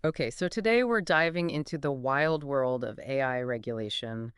Okay, so today we're diving into the wild world of AI regulation,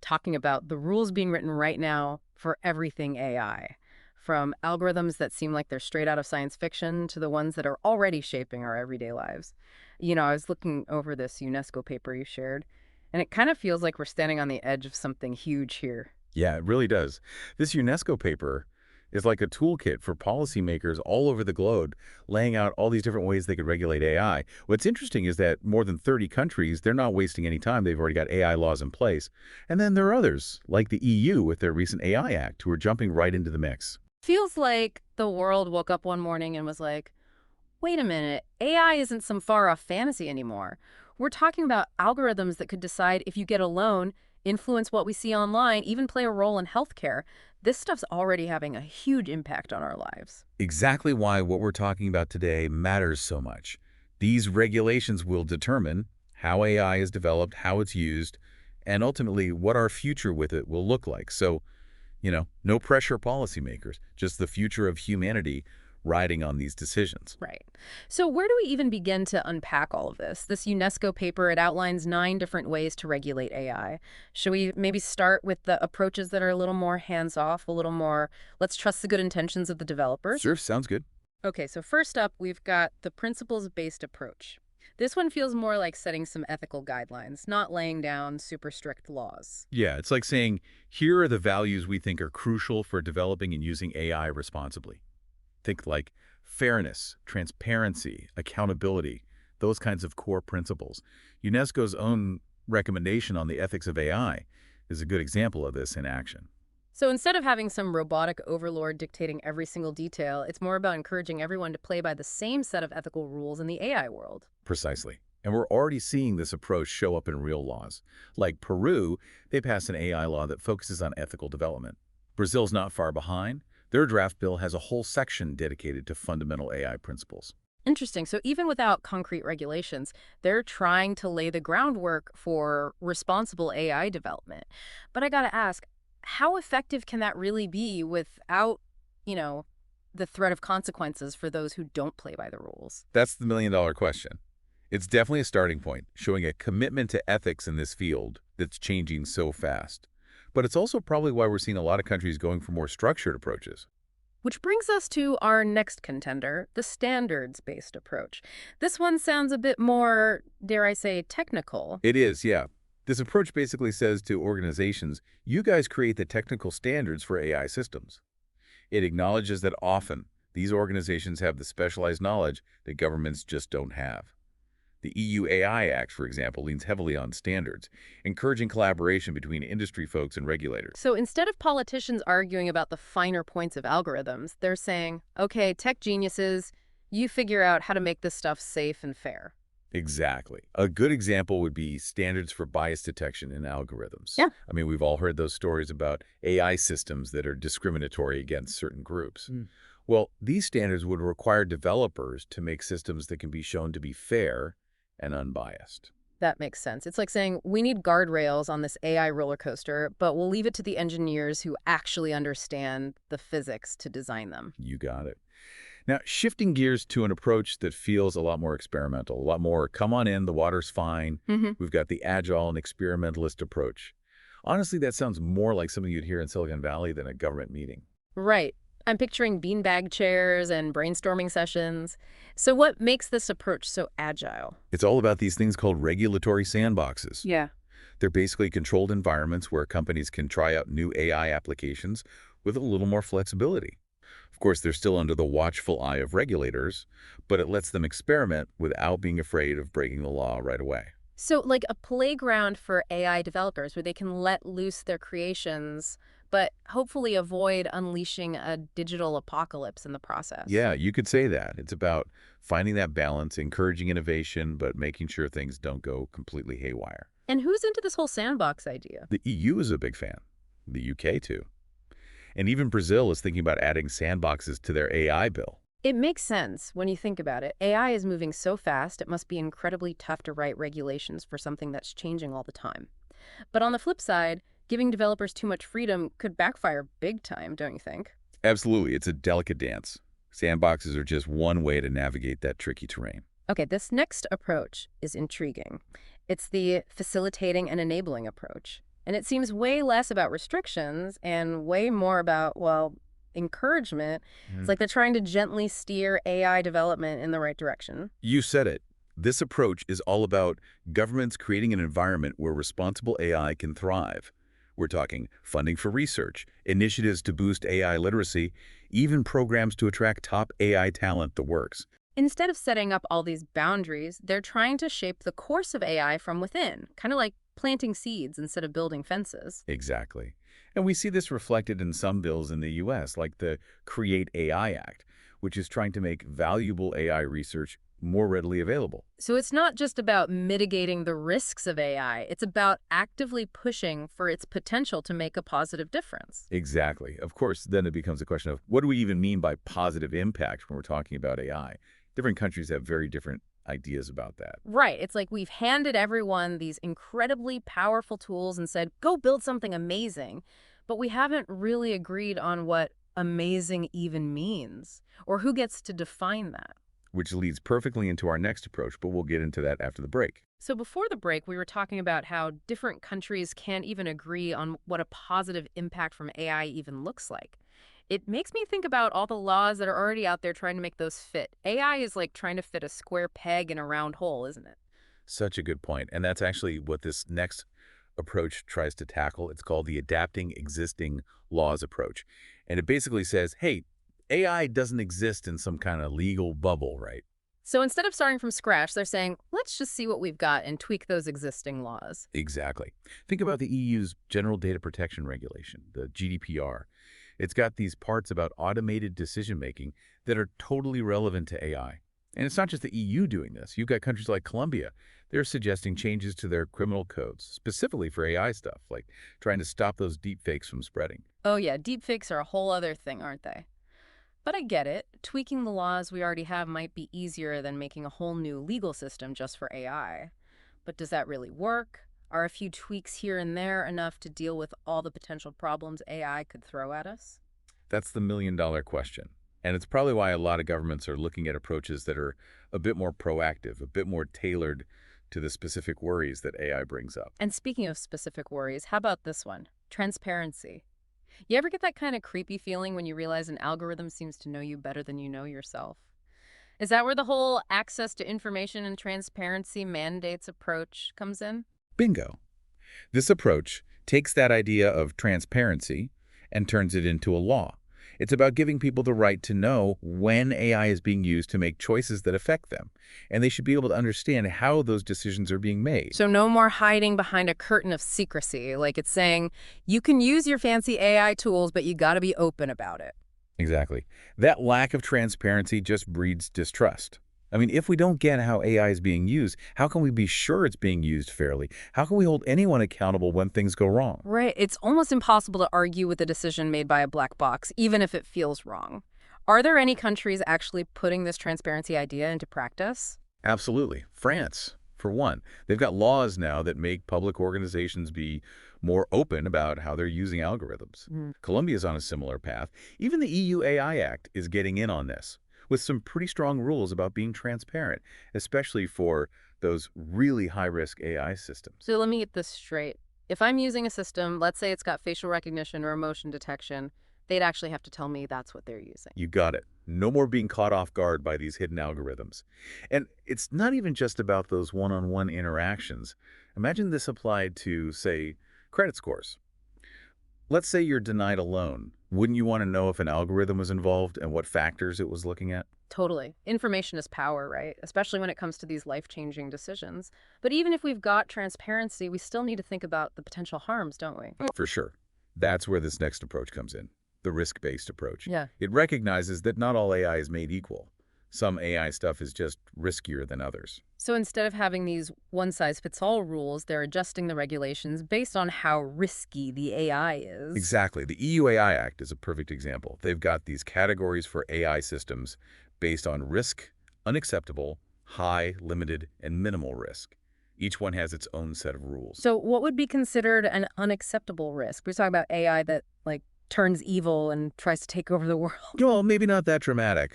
talking about the rules being written right now for everything AI, from algorithms that seem like they're straight out of science fiction to the ones that are already shaping our everyday lives. I was looking over this UNESCO paper you shared, and it kind of feels like we're standing on the edge of something huge here. Yeah, it really does. This UNESCO paper is like a toolkit for policymakers all over the globe, laying out all these different ways they could regulate AI. What's interesting is that more than 30 countries, they're not wasting any time. They've already got AI laws in place. And then there are others, like the EU with their recent AI Act, who are jumping right into the mix. Feels like the world woke up one morning and was like, wait a minute, AI isn't some far off fantasy anymore. We're talking about algorithms that could decide if you get a loan, influence what we see online, even play a role in healthcare. This stuff's already having a huge impact on our lives. Exactly why what we're talking about today matters so much. These regulations will determine how AI is developed, how it's used, and ultimately what our future with it will look like. So, no pressure policymakers, just the future of humanity riding on these decisions. Right. So where do we even begin to unpack all of this? This UNESCO paper, it outlines 9 different ways to regulate AI. Should we maybe start with the approaches that are a little more hands-off, a little more, let's trust the good intentions of the developers? Sure, sounds good. Okay, so first up, we've got the principles-based approach. This one feels more like setting some ethical guidelines, not laying down super strict laws. Yeah, it's like saying, here are the values we think are crucial for developing and using AI responsibly. Think like fairness, transparency, accountability, those kinds of core principles. UNESCO's own recommendation on the ethics of AI is a good example of this in action. So instead of having some robotic overlord dictating every single detail, it's more about encouraging everyone to play by the same set of ethical rules in the AI world. Precisely. And we're already seeing this approach show up in real laws. Like Peru, they passed an AI law that focuses on ethical development. Brazil's not far behind. Their draft bill has a whole section dedicated to fundamental AI principles. Interesting. So even without concrete regulations, they're trying to lay the groundwork for responsible AI development. But I got to ask, how effective can that really be without, you know, the threat of consequences for those who don't play by the rules? That's the million-dollar question. It's definitely a starting point, showing a commitment to ethics in this field that's changing so fast. But it's also probably why we're seeing a lot of countries going for more structured approaches. Which brings us to our next contender, the standards-based approach. This one sounds a bit more, dare I say, technical. It is, yeah. This approach basically says to organizations, you guys create the technical standards for AI systems. It acknowledges that often these organizations have the specialized knowledge that governments just don't have. The EU AI Act, for example, leans heavily on standards, encouraging collaboration between industry folks and regulators. So instead of politicians arguing about the finer points of algorithms, they're saying, okay, tech geniuses, you figure out how to make this stuff safe and fair. Exactly. A good example would be standards for bias detection in algorithms. Yeah. I mean, we've all heard those stories about AI systems that are discriminatory against certain groups. Mm. Well, these standards would require developers to make systems that can be shown to be fair and unbiased. That makes sense. It's like saying, we need guardrails on this AI roller coaster, but we'll leave it to the engineers who actually understand the physics to design them. You got it. Now, shifting gears to an approach that feels a lot more experimental, a lot more, come on in, the water's fine. Hmm. We've got the agile and experimentalist approach. Honestly, that sounds more like something you'd hear in Silicon Valley than a government meeting. Right. I'm picturing beanbag chairs and brainstorming sessions. So what makes this approach so agile? It's all about these things called regulatory sandboxes. Yeah. They're basically controlled environments where companies can try out new AI applications with a little more flexibility. Of course, they're still under the watchful eye of regulators, but it lets them experiment without being afraid of breaking the law right away. So like a playground for AI developers where they can let loose their creations, but hopefully avoid unleashing a digital apocalypse in the process. Yeah, you could say that. It's about finding that balance, encouraging innovation, but making sure things don't go completely haywire. And who's into this whole sandbox idea? The EU is a big fan. The UK, too. And even Brazil is thinking about adding sandboxes to their AI bill. It makes sense when you think about it. AI is moving so fast, it must be incredibly tough to write regulations for something that's changing all the time. But on the flip side, giving developers too much freedom could backfire big time, don't you think? Absolutely, it's a delicate dance. Sandboxes are just one way to navigate that tricky terrain. Okay, this next approach is intriguing. It's the facilitating and enabling approach. And it seems way less about restrictions and way more about, well, encouragement. It's Mm. like they're trying to gently steer AI development in the right direction. You said it. This approach is all about governments creating an environment where responsible AI can thrive. We're talking funding for research, initiatives to boost AI literacy, even programs to attract top AI talent, the works. Instead of setting up all these boundaries, they're trying to shape the course of AI from within, kind of like planting seeds instead of building fences. Exactly. And we see this reflected in some bills in the U.S., like the Create AI Act, which is trying to make valuable AI research more readily available. So it's not just about mitigating the risks of AI, it's about actively pushing for its potential to make a positive difference. Exactly. Of course, then it becomes a question of what do we even mean by positive impact when we're talking about AI? Different countries have very different ideas about that. Right. It's like we've handed everyone these incredibly powerful tools and said, go build something amazing. But we haven't really agreed on what amazing even means or who gets to define that. Which leads perfectly into our next approach, but we'll get into that after the break. So before the break, we were talking about how different countries can't even agree on what a positive impact from AI even looks like. It makes me think about all the laws that are already out there trying to make those fit. AI is like trying to fit a square peg in a round hole, isn't it? Such a good point. And that's actually what this next approach tries to tackle. It's called the adapting existing laws approach. And it basically says, hey, AI doesn't exist in some kind of legal bubble, right? So instead of starting from scratch, they're saying, let's just see what we've got and tweak those existing laws. Exactly. Think about the EU's General Data Protection Regulation, the GDPR. It's got these parts about automated decision-making that are totally relevant to AI. And it's not just the EU doing this. You've got countries like Colombia. They're suggesting changes to their criminal codes, specifically for AI stuff, like trying to stop those deepfakes from spreading. Oh yeah, deepfakes are a whole other thing, aren't they? But I get it. Tweaking the laws we already have might be easier than making a whole new legal system just for AI. But does that really work? Are a few tweaks here and there enough to deal with all the potential problems AI could throw at us? That's the million-dollar question. And it's probably why a lot of governments are looking at approaches that are a bit more proactive, a bit more tailored to the specific worries that AI brings up. And speaking of specific worries, how about this one? Transparency. You ever get that kind of creepy feeling when you realize an algorithm seems to know you better than you know yourself? Is that where the whole access to information and transparency mandates approach comes in? Bingo. This approach takes that idea of transparency and turns it into a law. It's about giving people the right to know when AI is being used to make choices that affect them, and they should be able to understand how those decisions are being made. So no more hiding behind a curtain of secrecy, like it's saying, you can use your fancy AI tools, but you got to be open about it. Exactly. That lack of transparency just breeds distrust. I mean, if we don't get how AI is being used, how can we be sure it's being used fairly? How can we hold anyone accountable when things go wrong? Right. It's almost impossible to argue with a decision made by a black box, even if it feels wrong. Are there any countries actually putting this transparency idea into practice? Absolutely. France, for one. They've got laws now that make public organizations be more open about how they're using algorithms. Mm. Colombia's on a similar path. Even the EU AI Act is getting in on this, with some pretty strong rules about being transparent, especially for those really high-risk AI systems. So let me get this straight. If I'm using a system, let's say it's got facial recognition or emotion detection, they'd actually have to tell me that's what they're using. You got it. No more being caught off guard by these hidden algorithms. And it's not even just about those one-on-one interactions. Imagine this applied to, say, credit scores. Let's say you're denied a loan. Wouldn't you want to know if an algorithm was involved and what factors it was looking at? Totally. Information is power, right? Especially when it comes to these life-changing decisions. But even if we've got transparency, we still need to think about the potential harms, don't we? For sure. That's where this next approach comes in, the risk-based approach. Yeah. It recognizes that not all AI is made equal. Some AI stuff is just riskier than others. So instead of having these one-size-fits-all rules, they're adjusting the regulations based on how risky the AI is. Exactly. The EU AI Act is a perfect example. They've got these categories for AI systems based on risk, unacceptable, high, limited, and minimal risk. Each one has its own set of rules. So what would be considered an unacceptable risk? We're talking about AI that, like, turns evil and tries to take over the world. Well, maybe not that dramatic.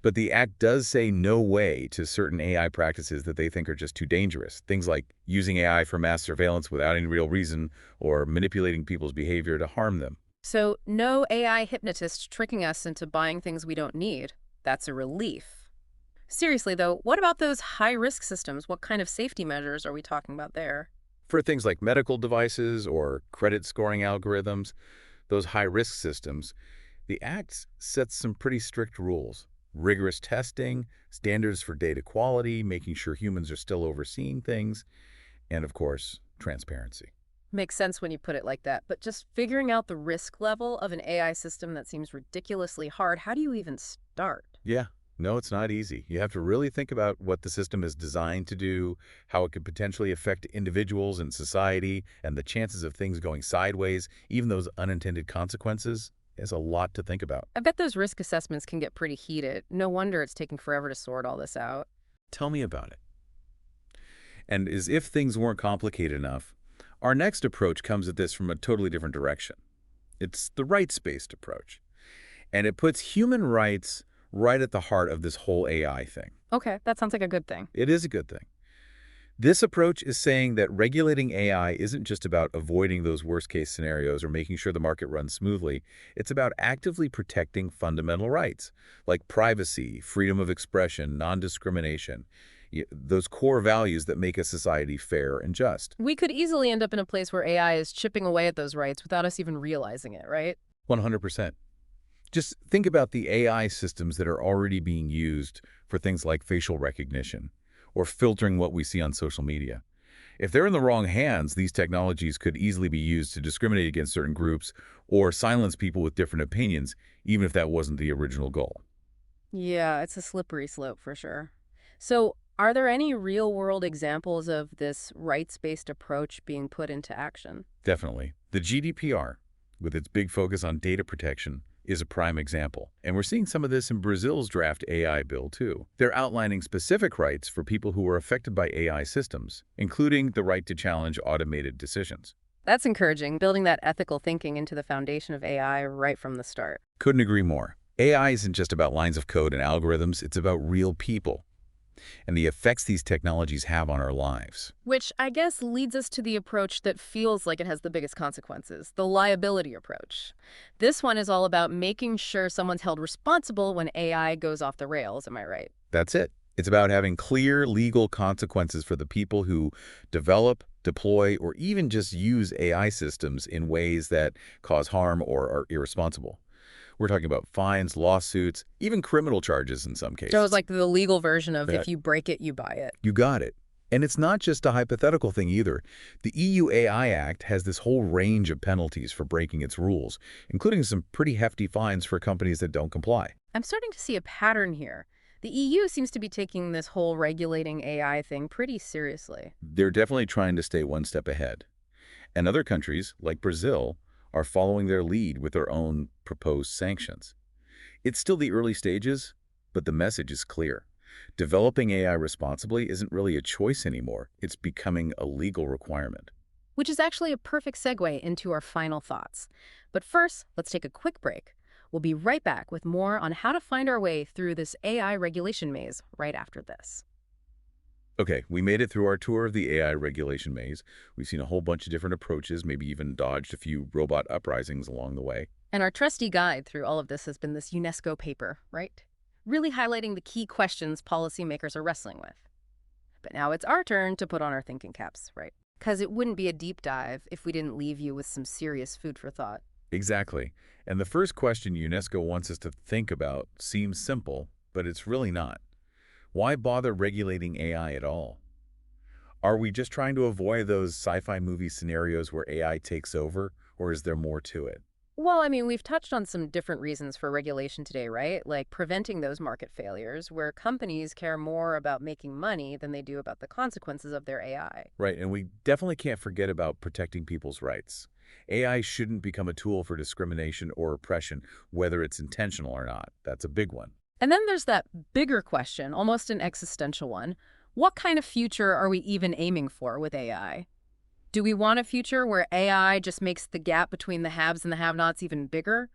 But the act does say no way to certain AI practices that they think are just too dangerous. Things like using AI for mass surveillance without any real reason or manipulating people's behavior to harm them. So no AI hypnotist tricking us into buying things we don't need. That's a relief. Seriously, though, what about those high-risk systems? What kind of safety measures are we talking about there? For things like medical devices or credit scoring algorithms, those high-risk systems, the Act sets some pretty strict rules. Rigorous testing, standards for data quality, making sure humans are still overseeing things, and of course, transparency. Makes sense when you put it like that, but just figuring out the risk level of an AI system that seems ridiculously hard, how do you even start? Yeah, no, it's not easy. You have to really think about what the system is designed to do, how it could potentially affect individuals and society, and the chances of things going sideways, even those unintended consequences. Is a lot to think about. I bet those risk assessments can get pretty heated. No wonder it's taking forever to sort all this out. Tell me about it. And as if things weren't complicated enough, our next approach comes at this from a totally different direction. It's the rights-based approach. And it puts human rights right at the heart of this whole AI thing. Okay, that sounds like a good thing. It is a good thing. This approach is saying that regulating AI isn't just about avoiding those worst-case scenarios or making sure the market runs smoothly. It's about actively protecting fundamental rights, like privacy, freedom of expression, non-discrimination, those core values that make a society fair and just. We could easily end up in a place where AI is chipping away at those rights without us even realizing it, right? 100%. Just think about the AI systems that are already being used for things like facial recognition or filtering what we see on social media. If they're in the wrong hands, these technologies could easily be used to discriminate against certain groups or silence people with different opinions, even if that wasn't the original goal. Yeah, it's a slippery slope for sure. So, are there any real-world examples of this rights-based approach being put into action? Definitely. The GDPR, with its big focus on data protection, is a prime example. And we're seeing some of this in Brazil's draft AI bill, too. They're outlining specific rights for people who are affected by AI systems, including the right to challenge automated decisions. That's encouraging, building that ethical thinking into the foundation of AI right from the start. Couldn't agree more. AI isn't just about lines of code and algorithms, it's about real people and the effects these technologies have on our lives. Which I guess leads us to the approach that feels like it has the biggest consequences, the liability approach. This one is all about making sure someone's held responsible when AI goes off the rails, am I right? That's it. It's about having clear legal consequences for the people who develop, deploy, or even just use AI systems in ways that cause harm or are irresponsible. We're talking about fines, lawsuits, even criminal charges in some So it's cases. like the legal version of That if you break it, you buy it. You got it. And it's not just a hypothetical thing either. The EU AI Act has this whole range of penalties for breaking its rules, including some pretty hefty fines for companies that don't comply. I'm starting to see a pattern here. The EU seems to be taking this whole regulating AI thing pretty seriously. They're definitely trying to stay one step ahead. And other countries, like Brazil, are following their lead with their own proposed sanctions. It's still the early stages, but the message is clear. Developing AI responsibly isn't really a choice anymore. It's becoming a legal requirement. Which is actually a perfect segue into our final thoughts. But first, let's take a quick break. We'll be right back with more on how to find our way through this AI regulation maze right after this. Okay, we made it through our tour of the AI regulation maze. We've seen a whole bunch of different approaches, maybe even dodged a few robot uprisings along the way. And our trusty guide through all of this has been this UNESCO paper, right? Really highlighting the key questions policymakers are wrestling with. But now it's our turn to put on our thinking caps, right? Because it wouldn't be a deep dive if we didn't leave you with some serious food for thought. Exactly. And the first question UNESCO wants us to think about seems simple, but it's really not. Why bother regulating AI at all? Are we just trying to avoid those sci-fi movie scenarios where AI takes over, or is there more to it? Well, I mean, we've touched on some different reasons for regulation today, right? Like preventing those market failures where companies care more about making money than they do about the consequences of their AI. Right, and we definitely can't forget about protecting people's rights. AI shouldn't become a tool for discrimination or oppression, whether it's intentional or not. That's a big one. And then there's that bigger question, almost an existential one. What kind of future are we even aiming for with AI? Do we want a future where AI just makes the gap between the haves and the have-nots even bigger?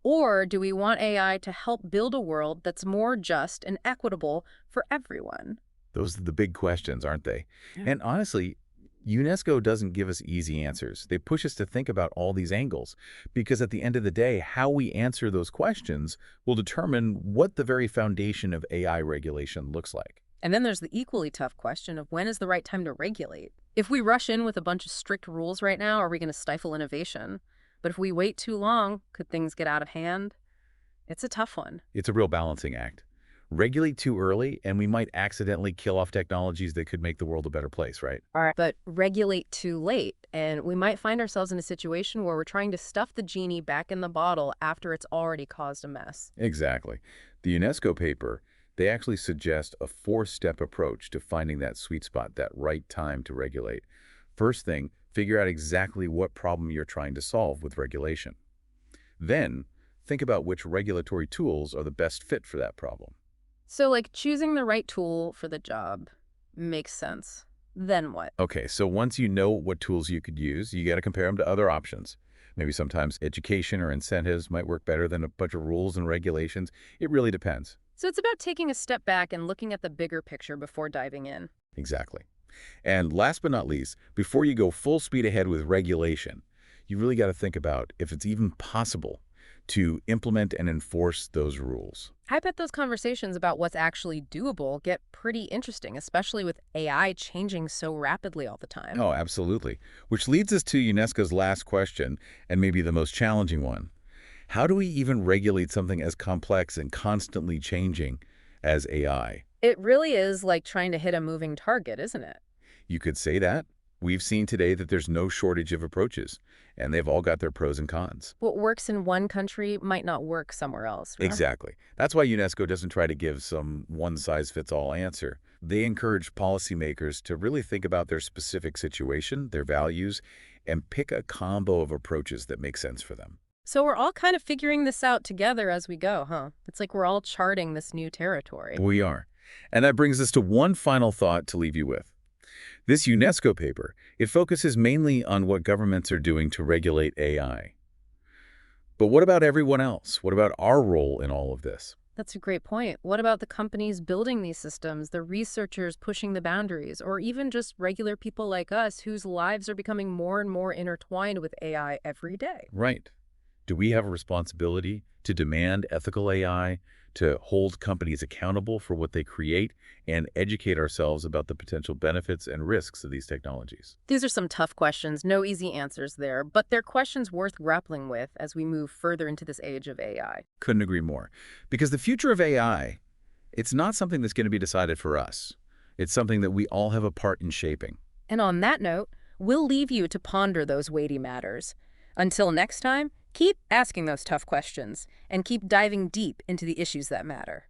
Or do we want AI to help build a world that's more just and equitable for everyone? Those are the big questions, aren't they? Yeah. And honestly, UNESCO doesn't give us easy answers. They push us to think about all these angles because at the end of the day, how we answer those questions will determine what the very foundation of AI regulation looks like. And then there's the equally tough question of when is the right time to regulate? If we rush in with a bunch of strict rules right now, are we going to stifle innovation? But if we wait too long, could things get out of hand? It's a tough one. It's a real balancing act. Regulate too early, and we might accidentally kill off technologies that could make the world a better place, right? All right. But regulate too late, and we might find ourselves in a situation where we're trying to stuff the genie back in the bottle after it's already caused a mess. Exactly. The UNESCO paper, they actually suggest a four-step approach to finding that sweet spot, that right time to regulate. First thing, figure out exactly what problem you're trying to solve with regulation. Then, think about which regulatory tools are the best fit for that problem. So, like, choosing the right tool for the job makes sense. Then what? Okay, so once you know what tools you could use, you got to compare them to other options. Maybe sometimes education or incentives might work better than a bunch of rules and regulations. It really depends. So it's about taking a step back and looking at the bigger picture before diving in. Exactly. And last but not least, before you go full speed ahead with regulation, you really got to think about if it's even possible to implement and enforce those rules. I bet those conversations about what's actually doable get pretty interesting, especially with AI changing so rapidly all the time. Oh, absolutely. Which leads us to UNESCO's last question, and maybe the most challenging one. How do we even regulate something as complex and constantly changing as AI? It really is like trying to hit a moving target, isn't it? You could say that. We've seen today that there's no shortage of approaches, and they've all got their pros and cons. What works in one country might not work somewhere else, right? Exactly. That's why UNESCO doesn't try to give some one-size-fits-all answer. They encourage policymakers to really think about their specific situation, their values, and pick a combo of approaches that make sense for them. So we're all kind of figuring this out together as we go, huh? It's like we're all charting this new territory. We are. And that brings us to one final thought to leave you with. This UNESCO paper, it focuses mainly on what governments are doing to regulate AI. But what about everyone else? What about our role in all of this? That's a great point. What about the companies building these systems, the researchers pushing the boundaries, or even just regular people like us whose lives are becoming more and more intertwined with AI every day? Right. Do we have a responsibility to demand ethical AI, to hold companies accountable for what they create, and educate ourselves about the potential benefits and risks of these technologies? These are some tough questions, no easy answers there, but they're questions worth grappling with as we move further into this age of AI. Couldn't agree more. Because the future of AI, it's not something that's going to be decided for us. It's something that we all have a part in shaping. And on that note, we'll leave you to ponder those weighty matters. Until next time, keep asking those tough questions and keep diving deep into the issues that matter.